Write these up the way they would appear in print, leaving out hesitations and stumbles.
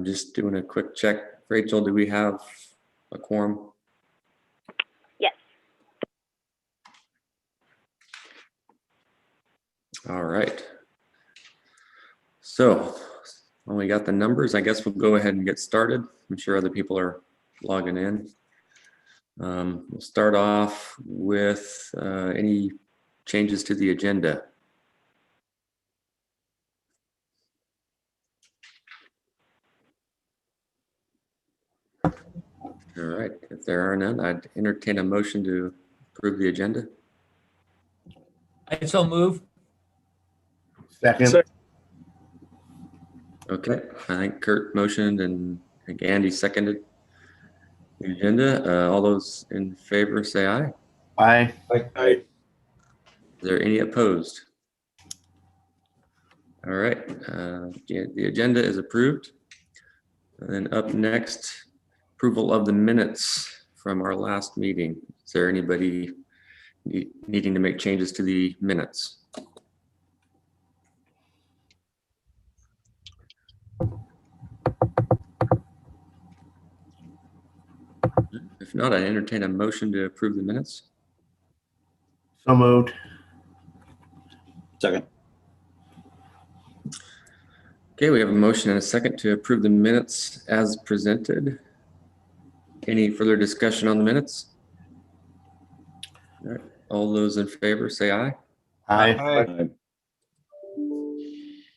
Just doing a quick check. Rachel, do we have a quorum? Yes. All right. So when we got the numbers, I guess we'll go ahead and get started. I'm sure other people are logging in. We'll start off with any changes to the agenda. All right, if there are none, I'd entertain a motion to approve the agenda. I so move. Second. Okay, I think Kurt motioned and I think Andy seconded the agenda. All those in favor say aye. Aye. Is there any opposed? All right, the agenda is approved. And then up next, approval of the minutes from our last meeting. Is there anybody needing to make changes to the minutes? If not, I entertain a motion to approve the minutes. So moved. Second. Okay, we have a motion and a second to approve the minutes as presented. Any further discussion on the minutes? All right, all those in favor say aye. Aye.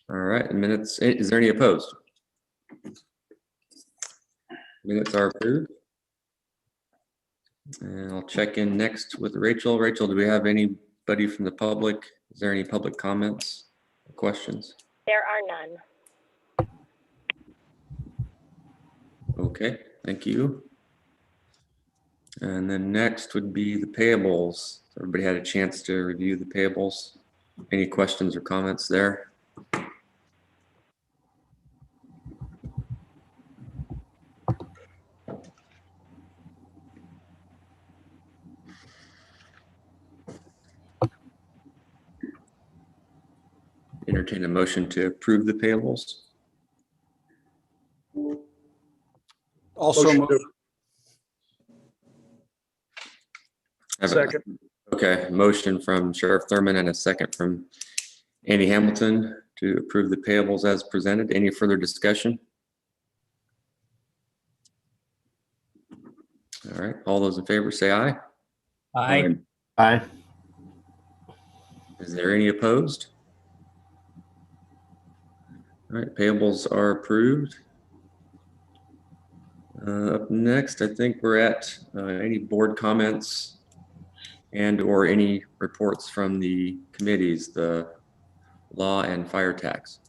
All right, minutes, is there any opposed? Minutes are approved. And I'll check in next with Rachel. Rachel, do we have anybody from the public? Is there any public comments or questions? There are none. Okay, thank you. And then next would be the payables. Everybody had a chance to review the payables. Any questions or comments there? Entertain a motion to approve the payables. Also move. Second. Okay, motion from Sheriff Thurman and a second from Andy Hamilton to approve the payables as presented. Any further discussion? All right, all those in favor say aye. Aye. Aye. Is there any opposed? All right, payables are approved. Up next, I think we're at any board comments and or any reports from the committees, the law and fire tax.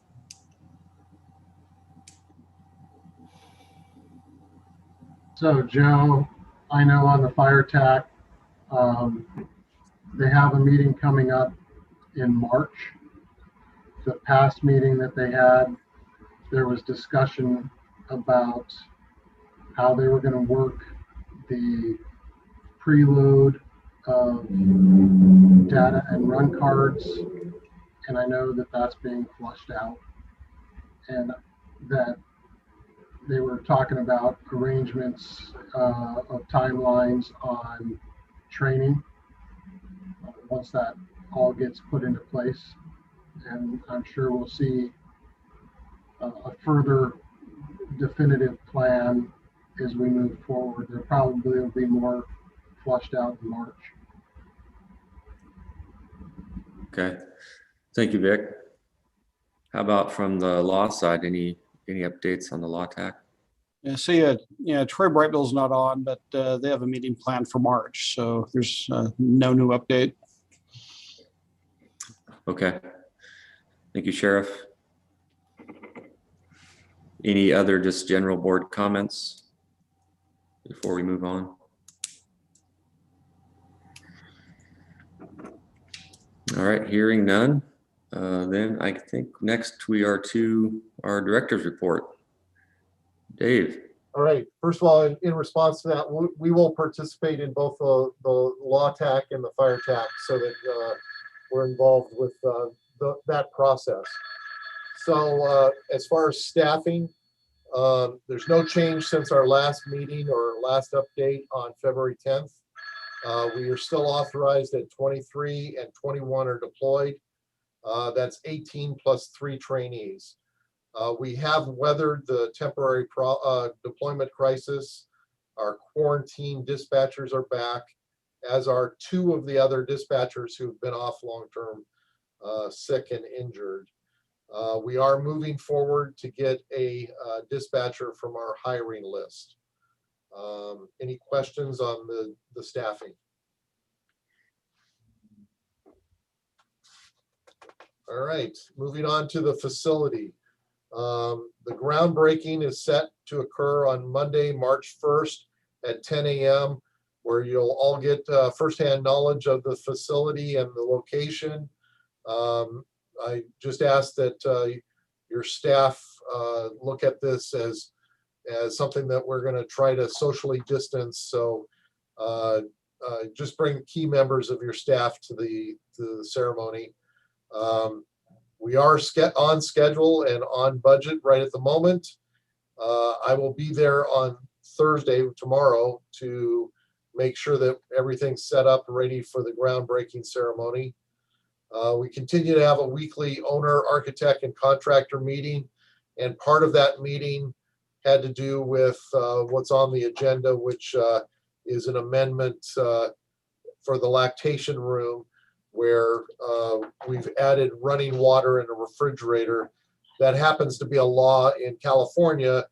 So Joe, I know on the fire tax, they have a meeting coming up in March. The past meeting that they had, there was discussion about how they were going to work the preload of data and run cards. And I know that that's being flushed out, and that they were talking about arrangements of timelines on training once that all gets put into place. And I'm sure we'll see a further definitive plan as we move forward. There probably will be more flushed out in March. Okay, thank you, Vic. How about from the law side, any updates on the law tax? Yeah, so Troy Brightbill's not on, but they have a meeting planned for March, so there's no new update. Okay, thank you, Sheriff. Any other just general board comments before we move on? All right, hearing none, then I think next we are to our director's report. Dave. All right. First of all, in response to that, we will participate in both the law tax and the fire tax, so that we're involved with that process. So as far as staffing, there's no change since our last meeting or last update on February 10th. We are still authorized at 23 and 21 are deployed. That's 18 plus 3 trainees. We have weathered the temporary deployment crisis. Our quarantine dispatchers are back, as are 2 of the other dispatchers who've been off long-term sick and injured. We are moving forward to get a dispatcher from our hiring list. Any questions on the staffing? All right, moving on to the facility. The groundbreaking is set to occur on Monday, March 1st at 10 a.m., where you'll all get firsthand knowledge of the facility and the location. I just ask that your staff look at this as something that we're going to try to socially distance. So just bring key members of your staff to the ceremony. We are on schedule and on budget right at the moment. I will be there on Thursday, tomorrow, to make sure that everything's set up ready for the groundbreaking ceremony. We continue to have a weekly owner, architect, and contractor meeting. And part of that meeting had to do with what's on the agenda, which is an amendment for the lactation room, where we've added running water and a refrigerator. That happens to be a law in California,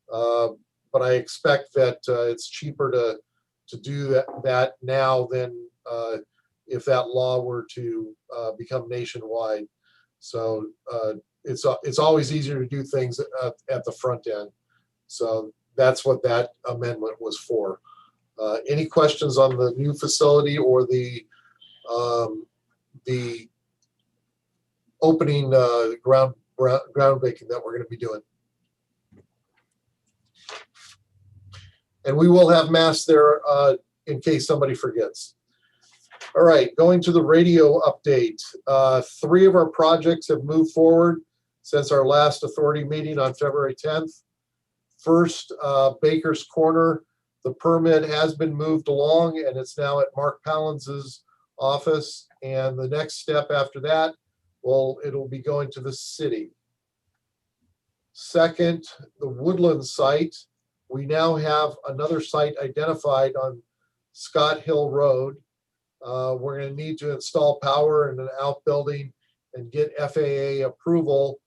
but I expect that it's cheaper to do that now than if that law were to become nationwide. So it's always easier to do things at the front end. So that's what that amendment was for. Any questions on the new facility or the opening groundbreaking that we're going to be doing? And we will have masks there in case somebody forgets. All right, going to the radio update. 3 of our projects have moved forward since our last authority meeting on February 10th. First, Baker's Corner, the permit has been moved along and it's now at Mark Pallins's office. And the next step after that, it'll be going to the city. Second, the Woodland site. We now have another site identified on Scott Hill Road. We're going to need to install power in an outbuilding and get FAA approval,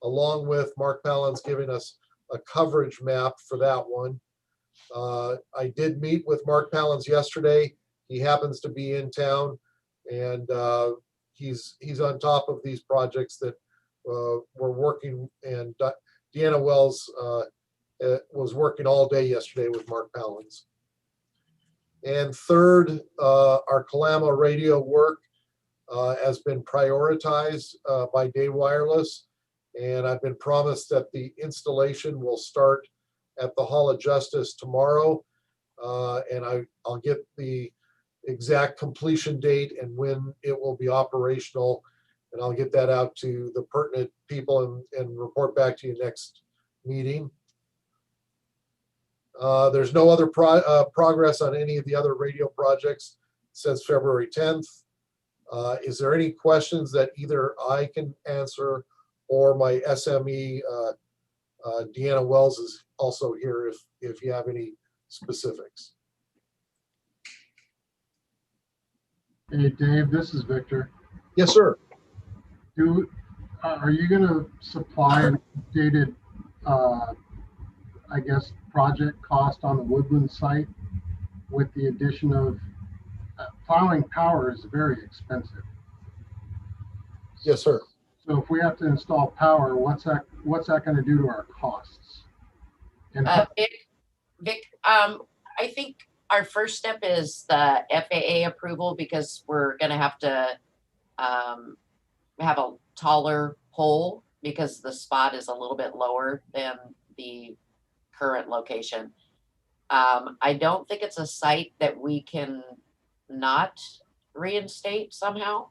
along with Mark Pallins giving us a coverage map for that one. I did meet with Mark Pallins yesterday. He happens to be in town, and he's on top of these projects that we're working. And Deanna Wells was working all day yesterday with Mark Pallins. And third, our Kalama radio work has been prioritized by Day Wireless. And I've been promised that the installation will start at the Hall of Justice tomorrow. And I'll get the exact completion date and when it will be operational. And I'll get that out to the pertinent people and report back to you next meeting. There's no other progress on any of the other radio projects since February 10th. Is there any questions that either I can answer or my SME, Deanna Wells, is also here if you have any specifics? Hey, Dave, this is Victor. Yes, sir. Are you going to supply an updated, I guess, project cost on the Woodland site with the addition of plowing power is very expensive. Yes, sir. So if we have to install power, what's that going to do to our costs? And Vic, I think our first step is the FAA approval, because we're going to have a taller pole because the spot is a little bit lower than the current location. I don't think it's a site that we can not reinstate somehow.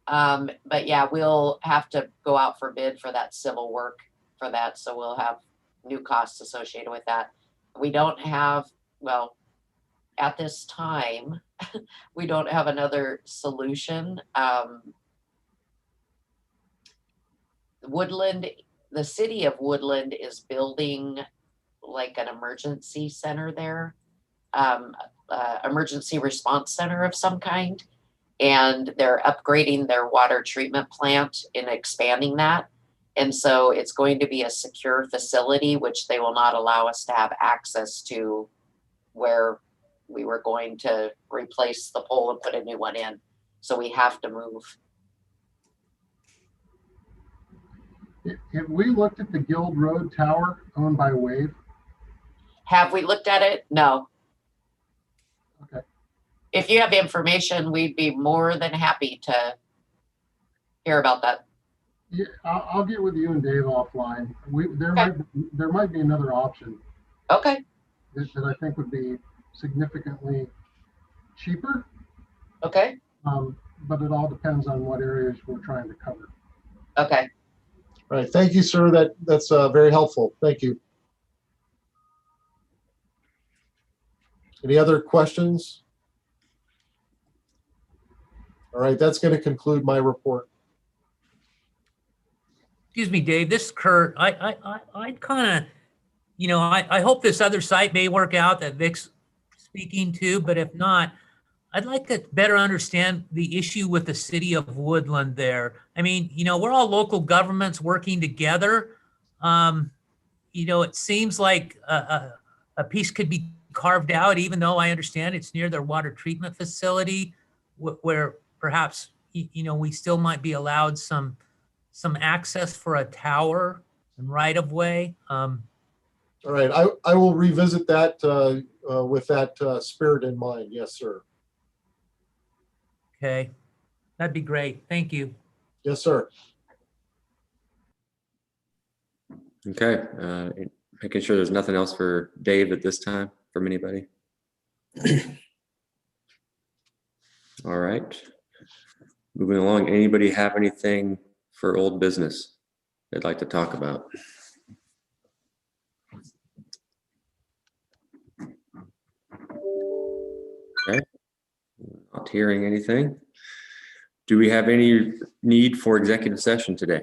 But yeah, we'll have to go out for bid for that civil work for that, so we'll have new costs associated with that. We don't have, well, at this time, we don't have another solution. Woodland, the city of Woodland is building like an emergency center there, emergency response center of some kind. And they're upgrading their water treatment plant and expanding that. And so it's going to be a secure facility, which they will not allow us to have access to where we were going to replace the pole and put a new one in. So we have to move. Have we looked at the Guild Road Tower owned by Wave? Have we looked at it? No. Okay. If you have information, we'd be more than happy to hear about that. Yeah, I'll get with you and Dave offline. There might be another option Okay, that I think would be significantly cheaper, okay, but it all depends on what areas we're trying to cover. okay. All right, thank you, sir. That's very helpful. Thank you. Any other questions? All right, that's going to conclude my report. Excuse me, Dave, this is Kurt. I kind of, I hope this other site may work out that Vic's speaking to, but if not, I'd like to better understand the issue with the city of Woodland there. I mean, we're all local governments working together. It seems like a piece could be carved out, even though I understand it's near their water treatment facility, where perhaps, we still might be allowed some access for a tower and right of way. All right, I will revisit that with that spirit in mind. Yes, sir. Okay, that'd be great. Thank you. Yes, sir. Okay, making sure there's nothing else for Dave at this time from anybody. All right. Moving along, anybody have anything for old business they'd like to talk about? Okay, not hearing anything. Do we have any need for executive session today?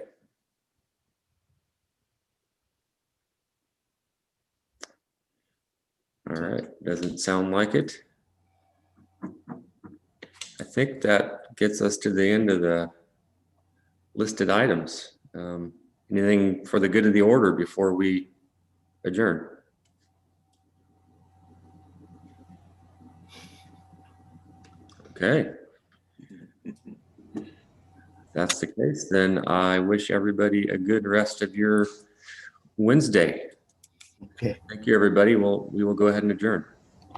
All right, doesn't sound like it. I think that gets us to the end of the listed items. Anything for the good of the order before we adjourn? Okay. If that's the case, then I wish everybody a good rest of your Wednesday. Okay. Thank you, everybody. We will go ahead and adjourn.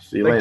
See you later.